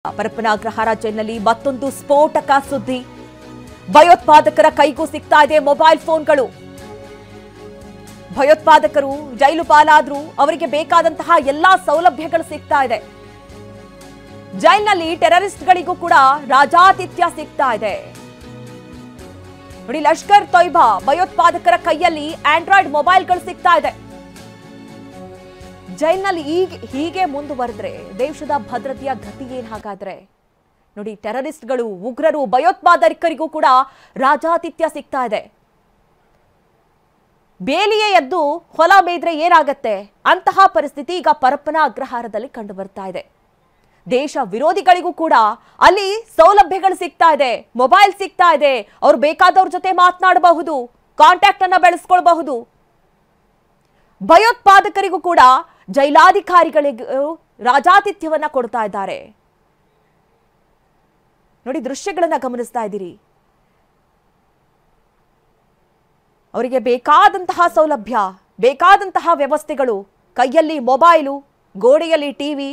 ಪರಪ್ಪನಗ್ರಹಾರ ಜೈಲಿನಲ್ಲಿ ಮತ್ತೊಂದು ಸ್ಫೋಟಕ ಸುದ್ದಿ. ಭಯೋತ್ಪಾದಕರ ಕೈಗೂ ಸಿಗ್ತಾ ಇದೆ ಮೊಬೈಲ್ ಫೋನ್ಗಳು. ಭಯೋತ್ಪಾದಕರು ಜೈಲು ಪಾಲಾದ್ರೂ ಅವರಿಗೆ ಬೇಕಾದಂತಹ ಎಲ್ಲಾ ಸೌಲಭ್ಯಗಳು ಸಿಗ್ತಾ ಇದೆ. ಜೈಲಿನಲ್ಲಿ ಟೆರರಿಸ್ಟ್ಗಳಿಗೂ ಕೂಡ ರಾಜಾತಿಥ್ಯ ಸಿಗ್ತಾ ಇದೆ. ನೋಡಿ, ಲಷ್ಕರ್ ತೊಯ್ಬಾ ಭಯೋತ್ಪಾದಕರ ಕೈಯಲ್ಲಿ ಆಂಡ್ರಾಯ್ಡ್ ಮೊಬೈಲ್ಗಳು ಸಿಗ್ತಾ ಇದೆ. ಜೈಲಿನಲ್ಲಿ ಹೀಗೆ ಮುಂದುವರೆದ್ರೆ ದೇಶದ ಭದ್ರತೆಯ ಗತಿ ಏನ್ ಹಾಗಾದ್ರೆ? ನೋಡಿ, ಟೆರರಿಸ್ಟ್ಗಳು, ಉಗ್ರರು, ಭಯೋತ್ಪಾದಕರಿಗೂ ಕೂಡ ರಾಜಾತಿಥ್ಯ ಸಿಗ್ತಾ ಇದೆ. ಬೇಲಿಯೇ ಎದ್ದು ಹೊಲ ಮೇದ್ರೆ ಏನಾಗತ್ತೆ ಅಂತಹ ಪರಿಸ್ಥಿತಿ ಈಗ ಪರಪ್ಪನ ಅಗ್ರಹಾರದಲ್ಲಿ ಕಂಡು ಬರ್ತಾ ಇದೆ. ದೇಶ ವಿರೋಧಿಗಳಿಗೂ ಕೂಡ ಅಲ್ಲಿ ಸೌಲಭ್ಯಗಳು ಸಿಗ್ತಾ ಇದೆ, ಮೊಬೈಲ್ ಸಿಗ್ತಾ ಇದೆ. ಅವ್ರು ಬೇಕಾದವ್ರ ಜೊತೆ ಮಾತನಾಡಬಹುದು, ಕಾಂಟ್ಯಾಕ್ಟ್ ಅನ್ನ ಬೆಳೆಸ್ಕೊಳ್ಬಹುದು. ಭಯೋತ್ಪಾದಕರಿಗೂ ಕೂಡ ಜೈಲಾಧಿಕಾರಿಗಳಿಗೂ ರಾಜಾತಿಥ್ಯವನ್ನ ಕೊಡ್ತಾ ಇದ್ದಾರೆ. ನೋಡಿ, ದೃಶ್ಯಗಳನ್ನ ಗಮನಿಸ್ತಾ ಇದ್ದೀರಿ. ಅವರಿಗೆ ಬೇಕಾದಂತಹ ಸೌಲಭ್ಯ, ಬೇಕಾದಂತಹ ವ್ಯವಸ್ಥೆಗಳು, ಕೈಯಲ್ಲಿ ಮೊಬೈಲು, ಗೋಡೆಯಲ್ಲಿ ಟಿವಿ,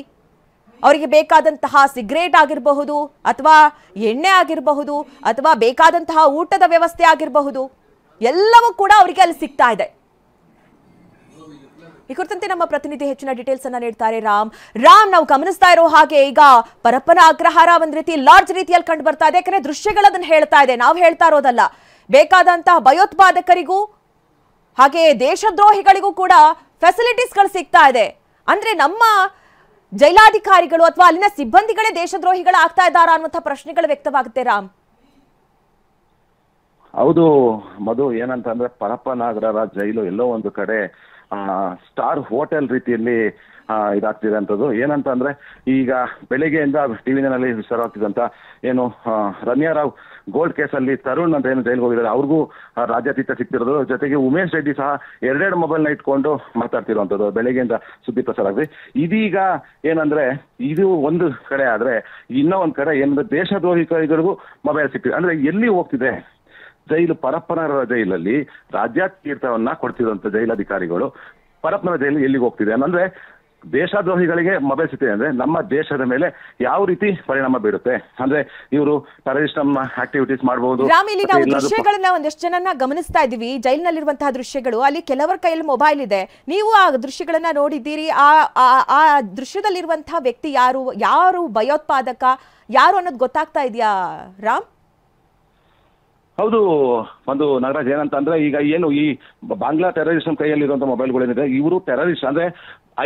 ಅವರಿಗೆ ಬೇಕಾದಂತಹ ಸಿಗರೇಟ್ ಆಗಿರಬಹುದು, ಅಥವಾ ಎಣ್ಣೆ ಆಗಿರಬಹುದು, ಅಥವಾ ಬೇಕಾದಂತಹ ಊಟದ ವ್ಯವಸ್ಥೆ ಆಗಿರಬಹುದು, ಎಲ್ಲವೂ ಕೂಡ ಅವರಿಗೆ ಅಲ್ಲಿ ಸಿಗ್ತಾ ಇದೆ. ಈ ಕುರಿತಂತೆ ನಮ್ಮ ಪ್ರತಿನಿಧಿ ಹೆಚ್ಚಿನ ಡೀಟೇಲ್ಸ್ ಅನ್ನ ನೀಡ್ತಾರೆ ರಾಮ್. ನಾವು ಗಮನಿಸ್ತಾ ಇರೋ ಹಾಗೆ ಈಗ ಪರಪ್ಪನ ಅಗ್ರಹಾರ ಒಂದ್ ರೀತಿ ಲಾರ್ಜ್ ರೀತಿಯಲ್ಲಿ ಕಂಡು ಬರ್ತಾ ಇದೆ. ಯಾಕಂದ್ರೆ ದೃಶ್ಯಗಳದನ್ನ ಹೇಳ್ತಾ ಇದೆ, ನಾವು ಹೇಳ್ತಾ ಇರೋದಲ್ಲ. ಬೇಕಾದಂತಹ ಭಯೋತ್ಪಾದಕರಿಗೂ ಹಾಗೆ ದೇಶದ್ರೋಹಿಗಳಿಗೂ ಕೂಡ ಫೆಸಿಲಿಟೀಸ್ಗಳು ಸಿಗ್ತಾ ಇದೆ. ಅಂದ್ರೆ ನಮ್ಮ ಜೈಲಾಧಿಕಾರಿಗಳು ಅಥವಾ ಅಲ್ಲಿನ ಸಿಬ್ಬಂದಿಗಳೇ ದೇಶದ್ರೋಹಿಗಳು ಆಗ್ತಾ ಇದ್ದಾರಾ ಅನ್ನುವಂಥ ಪ್ರಶ್ನೆಗಳು ವ್ಯಕ್ತವಾಗುತ್ತೆ ರಾಮ್. ಹೌದು ಮಧು, ಏನಂತಂದ್ರೆ ಪರಪ್ಪನಗ್ರಹಾರ ಜೈಲು ಎಲ್ಲೋ ಒಂದು ಕಡೆ ಸ್ಟಾರ್ ಹೋಟೆಲ್ ರೀತಿಯಲ್ಲಿ ಇದಾಗ್ತಿದೆ ಅಂತದ್ದು. ಏನಂತ ಅಂದ್ರೆ ಈಗ ಬೆಳಿಗ್ಗೆಯಿಂದ ಟಿವಿನಲ್ಲಿ ವಿಚಾರವಾಗ್ತಿದಂತ ಏನು ರಮ್ಯಾ ರಾವ್ ಗೋಲ್ಡ್ ಕೇಸಲ್ಲಿ ತರುಣ್ ಅಂತ ಏನು ಜೈಲ್ಗೆ ಹೋಗಿದ್ದಾರೆ, ಅವ್ರಿಗೂ ರಾಜ್ಯಾತಿಥ್ಯ ಸಿಗ್ತಿರೋದು. ಜೊತೆಗೆ ಉಮೇಶ್ ರೆಡ್ಡಿ ಸಹ ಎರಡೆರಡು ಮೊಬೈಲ್ನ ಇಟ್ಕೊಂಡು ಮಾತಾಡ್ತಿರುವಂಥದ್ದು ಬೆಳಗ್ಗೆಯಿಂದ ಸುದ್ದಿ ಪ್ರಸಾರ ಆಗಿದೆ. ಇದೀಗ ಏನಂದ್ರೆ ಇದು ಒಂದು ಕಡೆ ಆದ್ರೆ ಇನ್ನೂ ಒಂದ್ ಕಡೆ ಏನಂದ್ರೆ ದೇಶದ್ರೋಹಿಗಳಿಗೂ ಮೊಬೈಲ್ ಸಿಗ್ತಿದೆ. ಅಂದ್ರೆ ಎಲ್ಲಿ ಹೋಗ್ತಿದೆ ಜೈಲು? ಪರಪ್ಪನಗರ ಜೈಲಲ್ಲಿ ರಾಜ್ಯಾತೀರ್ಥವನ್ನ ಕೊಡ್ತಿರುವಂತ ಜೈಲಾಧಿಕಾರಿಗಳು ಪರಪ್ಪನಗರ ಜೈಲು ಎಲ್ಲಿಗೆ ಹೋಗ್ತಿದೆ ಅಂದ್ರೆ ದೇಶದ್ರೋಹಿಗಳಿಗೆ ಮೊಬೈಲ್ ಸಿಗ್ತಿದೆ ಅಂದ್ರೆ ನಮ್ಮ ದೇಶದ ಮೇಲೆ ಯಾವ ರೀತಿ ಪರಿಣಾಮ ಬೀರುತ್ತೆ ಅಂದ್ರೆ ಇವರು ಟೆರರಿಸ್ಟ್ ಆಕ್ಟಿವಿಟೀಸ್ ಮಾಡಬಹುದು. ಇಲ್ಲಿ ನಾವು ದೃಶ್ಯಗಳನ್ನ ಒಂದಷ್ಟು ಜನನ್ನ ಗಮನಿಸ್ತಾ ಇದೀವಿ, ಜೈಲಿನಲ್ಲಿರುವಂತಹ ದೃಶ್ಯಗಳು. ಅಲ್ಲಿ ಕೆಲವರ ಕೈಯಲ್ಲಿ ಮೊಬೈಲ್ ಇದೆ. ನೀವು ಆ ದೃಶ್ಯಗಳನ್ನ ನೋಡಿದ್ದೀರಿ. ಆ ದೃಶ್ಯದಲ್ಲಿರುವಂತಹ ವ್ಯಕ್ತಿ ಯಾರು ಭಯೋತ್ಪಾದಕ ಯಾರು ಅನ್ನೋದು ಗೊತ್ತಾಗ್ತಾ ಇದೆಯಾ ರಾಮ್? ಹೌದು ಒಂದು ನಾಗರಾಜ್, ಏನಂತ ಅಂದ್ರೆ ಈಗ ಏನು ಈ ಬಾಂಗ್ಲಾ ಟೆರರಿಸ್ಟ್ ಕೈಯಲ್ಲಿರುವಂತಹ ಮೊಬೈಲ್ಗಳೇನಿದೆ, ಇವರು ಟೆರರಿಸ್ಟ್ ಅಂದ್ರೆ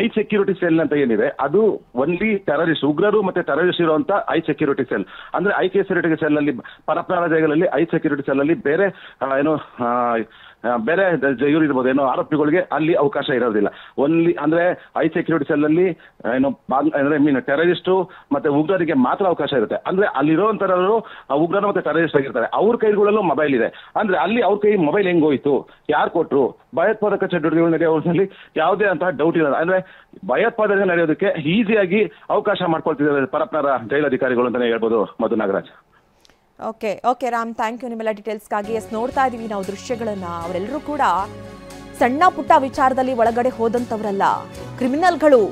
ಐ ಸೆಕ್ಯೂರಿಟಿ ಸೆಲ್ ಅಂತ ಏನಿದೆ ಅದು ಓನ್ಲಿ ಟೆರರಿಸ್ಟ್, ಉಗ್ರರು ಮತ್ತೆ ಟೆರರಿಸ್ಟ್ ಇರುವಂತ ಐ ಸೆಕ್ಯೂರಿಟಿ ಸೆಲ್. ಅಂದ್ರೆ ಐ ಸೆಕ್ಯೂರಿಟಿ ಸೆಲ್ ಅಲ್ಲಿ ಪರಪ್ಪನಗರ ಜೈಲಲ್ಲಿ ಐ ಸೆಕ್ಯೂರಿಟಿ ಸೆಲ್ ಅಲ್ಲಿ ಬೇರೆ ಏನು ಬೇರೆ ಇವರು ಇರ್ಬೋದು ಏನೋ ಆರೋಪಿಗಳಿಗೆ ಅಲ್ಲಿ ಅವಕಾಶ ಇರೋದಿಲ್ಲ. ಓನ್ಲಿ ಅಂದ್ರೆ ಐ ಸೆಕ್ಯೂರಿಟಿ ಸೆಲ್ ಅಲ್ಲಿ ಏನು ಅಂದ್ರೆ ಟೆರರಿಸ್ಟು ಮತ್ತೆ ಉಗ್ರರಿಗೆ ಮಾತ್ರ ಅವಕಾಶ ಇರುತ್ತೆ. ಅಂದ್ರೆ ಅಲ್ಲಿರುವಂತರವರು ಉಗ್ರರು ಮತ್ತೆ ಟೆರರಿಸ್ಟ್ ಆಗಿರ್ತಾರೆ, ಅವ್ರ ಕೈಗಳಲ್ಲೂ ಮೊಬೈಲ್ ಇದೆ. ಅಂದ್ರೆ ಅಲ್ಲಿ ಅವ್ರ ಕೈ ಮೊಬೈಲ್ ಹೆಂಗ್ ಹೋಯ್ತು, ಯಾರು ಕೊಟ್ರು? ಭಯೋತ್ಪಾದಕ ಚಟುವಟಿಕೆಗಳು ನಡೆಯೋದ್ರಲ್ಲಿ ಯಾವುದೇ ಅಂತ ಡೌಟ್ ಇಲ್ಲ. ಅಂದ್ರೆ ಭಯೋತ್ಪಾದನೆ ನಡೆಯೋದಕ್ಕೆ ಈಸಿಯಾಗಿ ಅವಕಾಶ ಮಾಡ್ಕೊಳ್ತಿದ್ದಾರೆ ಪರಪ್ಪನಗರ ಜೈಲಾಧಿಕಾರಿಗಳು ಅಂತಾನೆ ಹೇಳ್ಬೋದು Madhu Nagaraj. Okay Ram, thank you ನಿಮ್ಮೆಲ್ಲ ಡೀಟೇಲ್ಸ್ಗಾಗಿ. ನೋಡ್ತಾ ಇದೀವಿ ನಾವು ದೃಶ್ಯಗಳನ್ನ. ಅವರೆಲ್ಲರೂ ಕೂಡ ಸಣ್ಣ ಪುಟ್ಟ ವಿಚಾರದಲ್ಲಿ ಒಳಗಡೆ ಹೋದಂತವರಲ್ಲ, ಕ್ರಿಮಿನಲ್ಗಳು.